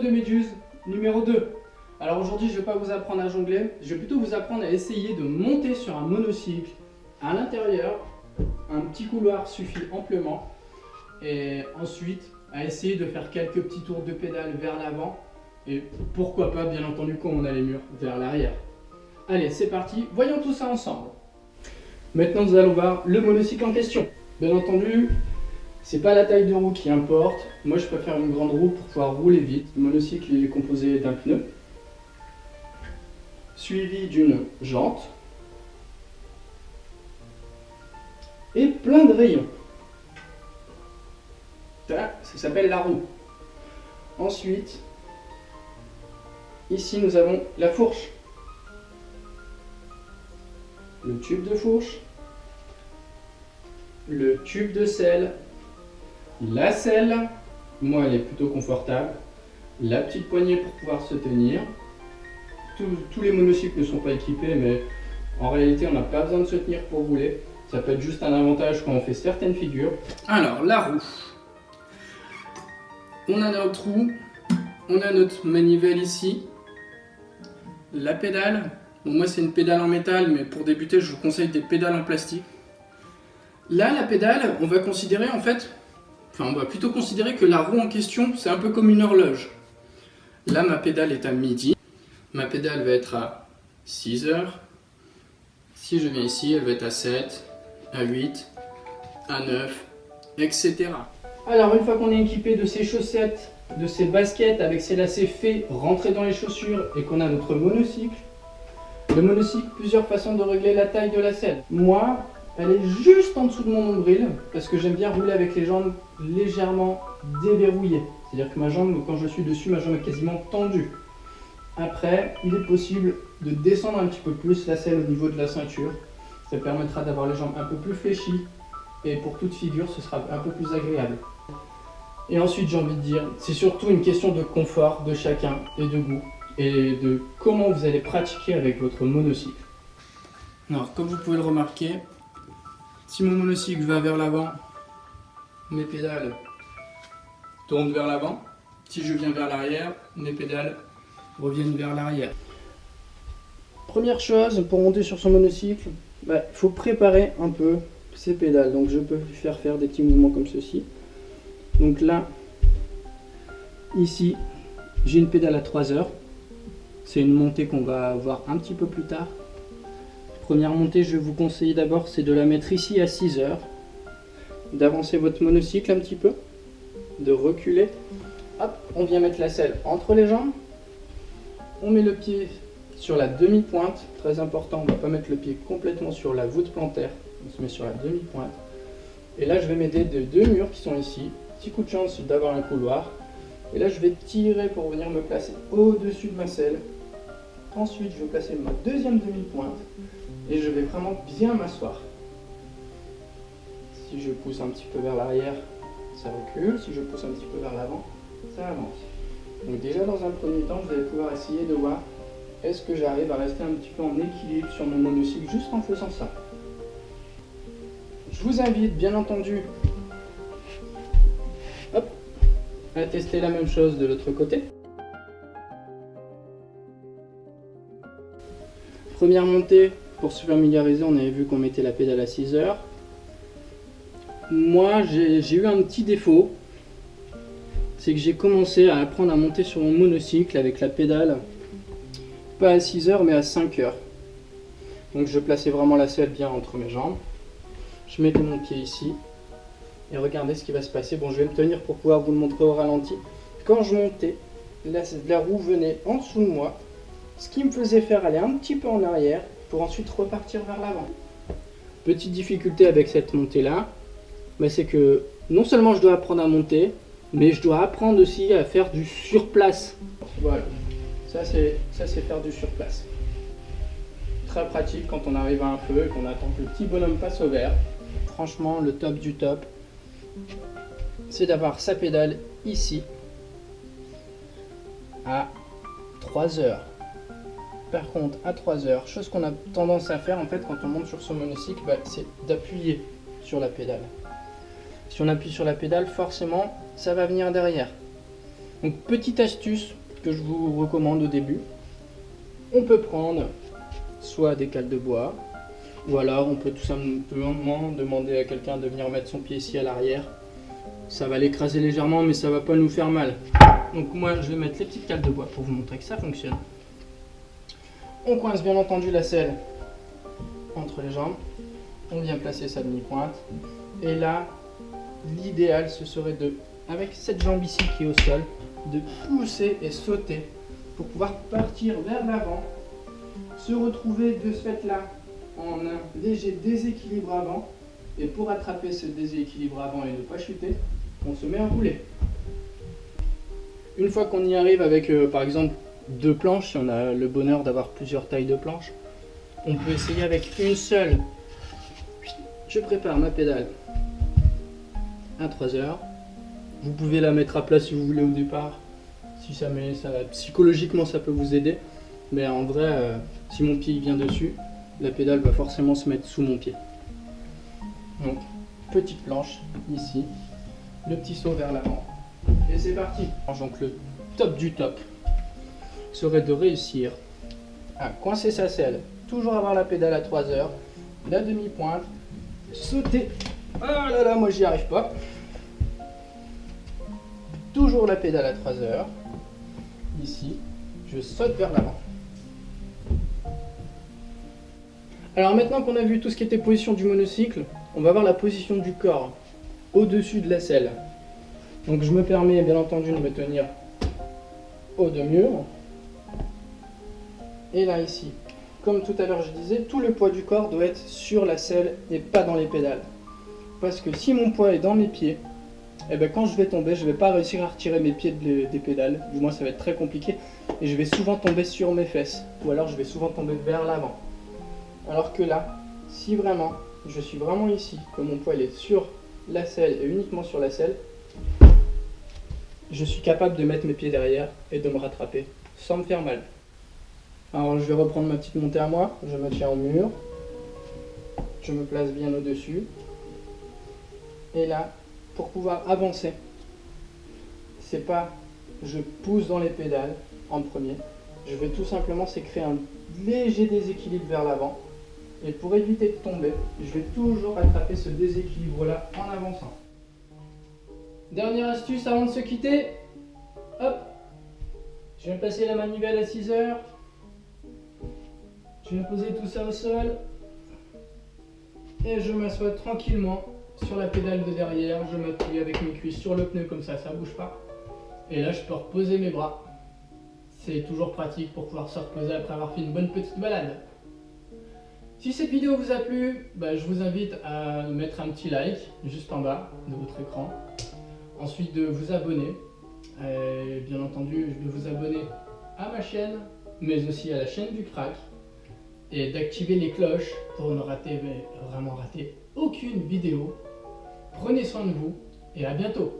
de méduse numéro 2. Alors aujourd'hui, je ne vais pas vous apprendre à jongler, je vais plutôt vous apprendre à essayer de monter sur un monocycle à l'intérieur. Un petit couloir suffit amplement. Et ensuite, à essayer de faire quelques petits tours de pédale vers l'avant. Et pourquoi pas, bien entendu, quand on a les murs, vers l'arrière. Allez, c'est parti, voyons tout ça ensemble. Maintenant, nous allons voir le monocycle en question. Bien entendu, c'est pas la taille de roue qui importe. Moi, je préfère une grande roue pour pouvoir rouler vite. Le monocycle il est composé d'un pneu, suivi d'une jante et plein de rayons. Ça s'appelle la roue. Ensuite, ici, nous avons la fourche, le tube de fourche, le tube de selle, la selle, moi elle est plutôt confortable, la petite poignée pour pouvoir se tenir. Tous les monocycles ne sont pas équipés, mais en réalité on n'a pas besoin de se tenir pour rouler. Ça peut être juste un avantage quand on fait certaines figures. Alors la roue, on a notre roue, on a notre manivelle ici, la pédale. Bon, moi c'est une pédale en métal, mais pour débuter je vous conseille des pédales en plastique. Là la pédale, on va considérer en fait, on va plutôt considérer que la roue en question c'est un peu comme une horloge. Là ma pédale est à midi, ma pédale va être à 6 heures. Si je viens ici, elle va être à 7, à 8, à 9, etc. Alors une fois qu'on est équipé de ces chaussettes, de ces baskets avec ces lacets faits rentrer dans les chaussures et qu'on a notre monocycle, le monocycle, plusieurs façons de régler la taille de la selle. Moi, elle est juste en dessous de mon nombril parce que j'aime bien rouler avec les jambes légèrement déverrouillées. C'est-à-dire que ma jambe, quand je suis dessus, ma jambe est quasiment tendue. Après, il est possible de descendre un petit peu plus la selle au niveau de la ceinture. Ça permettra d'avoir les jambes un peu plus fléchies et pour toute figure, ce sera un peu plus agréable. Et ensuite, j'ai envie de dire, c'est surtout une question de confort de chacun et de goût et de comment vous allez pratiquer avec votre monocycle. Alors, comme vous pouvez le remarquer, si mon monocycle va vers l'avant, mes pédales tournent vers l'avant. Si je viens vers l'arrière, mes pédales reviennent vers l'arrière. Première chose, pour monter sur son monocycle, il faut préparer un peu ses pédales. Donc je peux lui faire des petits mouvements comme ceci. Donc là, ici, j'ai une pédale à 3 heures. C'est une montée qu'on va voir un petit peu plus tard. Première montée, je vais vous conseiller d'abord, c'est de la mettre ici à 6 heures. D'avancer votre monocycle un petit peu, de reculer. Hop, on vient mettre la selle entre les jambes. On met le pied sur la demi-pointe, très important, on ne va pas mettre le pied complètement sur la voûte plantaire, on se met sur la demi-pointe. Et là, je vais m'aider de deux murs qui sont ici. Petit coup de chance d'avoir un couloir. Et là, je vais tirer pour venir me placer au-dessus de ma selle. Ensuite, je vais placer ma deuxième demi-pointe et je vais vraiment bien m'asseoir. Si je pousse un petit peu vers l'arrière, ça recule. Si je pousse un petit peu vers l'avant, ça avance. Donc déjà, dans un premier temps, vous allez pouvoir essayer de voir est-ce que j'arrive à rester un petit peu en équilibre sur mon monocycle juste en faisant ça. Je vous invite, bien entendu, à tester la même chose de l'autre côté. Première montée, pour se familiariser, on avait vu qu'on mettait la pédale à 6 heures. Moi, j'ai eu un petit défaut. C'est que j'ai commencé à apprendre à monter sur mon monocycle avec la pédale, pas à 6 heures mais à 5 heures. Donc je plaçais vraiment la selle bien entre mes jambes. Je mettais mon pied ici et regardez ce qui va se passer. Bon, je vais me tenir pour pouvoir vous le montrer au ralenti. Quand je montais, la roue venait en dessous de moi, ce qui me faisait faire aller un petit peu en arrière pour ensuite repartir vers l'avant. Petite difficulté avec cette montée là, c'est que non seulement je dois apprendre à monter, mais je dois apprendre aussi à faire du surplace. Voilà, ça c'est faire du surplace. Très pratique quand on arrive à un feu et qu'on attend que le petit bonhomme passe au vert. Franchement, le top du top, c'est d'avoir sa pédale ici à 3 heures. Par contre, à 3 heures, chose qu'on a tendance à faire en fait quand on monte sur son monocycle, c'est d'appuyer sur la pédale. Si on appuie sur la pédale, forcément, ça va venir derrière. Donc petite astuce que je vous recommande au début, on peut prendre soit des cales de bois, ou alors on peut tout simplement demander à quelqu'un de venir mettre son pied ici à l'arrière. Ça va l'écraser légèrement mais ça va pas nous faire mal. Donc moi je vais mettre les petites cales de bois pour vous montrer que ça fonctionne. On coince bien entendu la selle entre les jambes, on vient placer sa demi-pointe et là l'idéal ce serait de, avec cette jambe ici qui est au sol, de pousser et sauter pour pouvoir partir vers l'avant, se retrouver de ce fait là en un léger déséquilibre avant, et pour attraper ce déséquilibre avant et ne pas chuter, on se met à rouler. Une fois qu'on y arrive avec par exemple 2 planches, si on a le bonheur d'avoir plusieurs tailles de planches, on peut essayer avec une seule. Je prépare ma pédale à 3 heures. Vous pouvez la mettre à plat si vous voulez au départ, si ça psychologiquement ça peut vous aider, mais en vrai si mon pied vient dessus, la pédale va forcément se mettre sous mon pied. Donc petite planche ici, le petit saut vers l'avant et c'est parti. Donc le top du top serait de réussir à coincer sa selle, toujours avoir la pédale à 3 heures, la demi-pointe, sauter. Oh là là, moi j'y arrive pas. Toujours la pédale à 3 heures. Ici, je saute vers l'avant. Alors maintenant qu'on a vu tout ce qui était position du monocycle, on va voir la position du corps au-dessus de la selle. Donc je me permets bien entendu de me tenir au deux murs. Et là ici, comme tout à l'heure je disais, tout le poids du corps doit être sur la selle et pas dans les pédales. Parce que si mon poids est dans mes pieds, et ben quand je vais tomber, je ne vais pas réussir à retirer mes pieds des pédales. Du moins ça va être très compliqué. Et je vais souvent tomber sur mes fesses. Ou alors je vais souvent tomber vers l'avant. Alors que là, si vraiment, je suis vraiment ici, que mon poids est sur la selle et uniquement sur la selle, je suis capable de mettre mes pieds derrière et de me rattraper sans me faire mal. Alors je vais reprendre ma petite montée à moi, je me tiens au mur, je me place bien au-dessus, et là, pour pouvoir avancer, c'est pas je pousse dans les pédales en premier, je vais tout simplement créer un léger déséquilibre vers l'avant, et pour éviter de tomber, je vais toujours attraper ce déséquilibre là en avançant. Dernière astuce avant de se quitter, hop, je vais passer la manivelle à 6 heures. Je vais poser tout ça au sol et je m'assois tranquillement sur la pédale de derrière. Je m'appuie avec mes cuisses sur le pneu comme ça ne bouge pas. Et là, je peux reposer mes bras. C'est toujours pratique pour pouvoir se reposer après avoir fait une bonne petite balade. Si cette vidéo vous a plu, je vous invite à mettre un petit like juste en bas de votre écran. Ensuite, de vous abonner. Et bien entendu, de vous abonner à ma chaîne, mais aussi à la chaîne du Crack. Et d'activer les cloches pour ne rater aucune vidéo. Prenez soin de vous et à bientôt.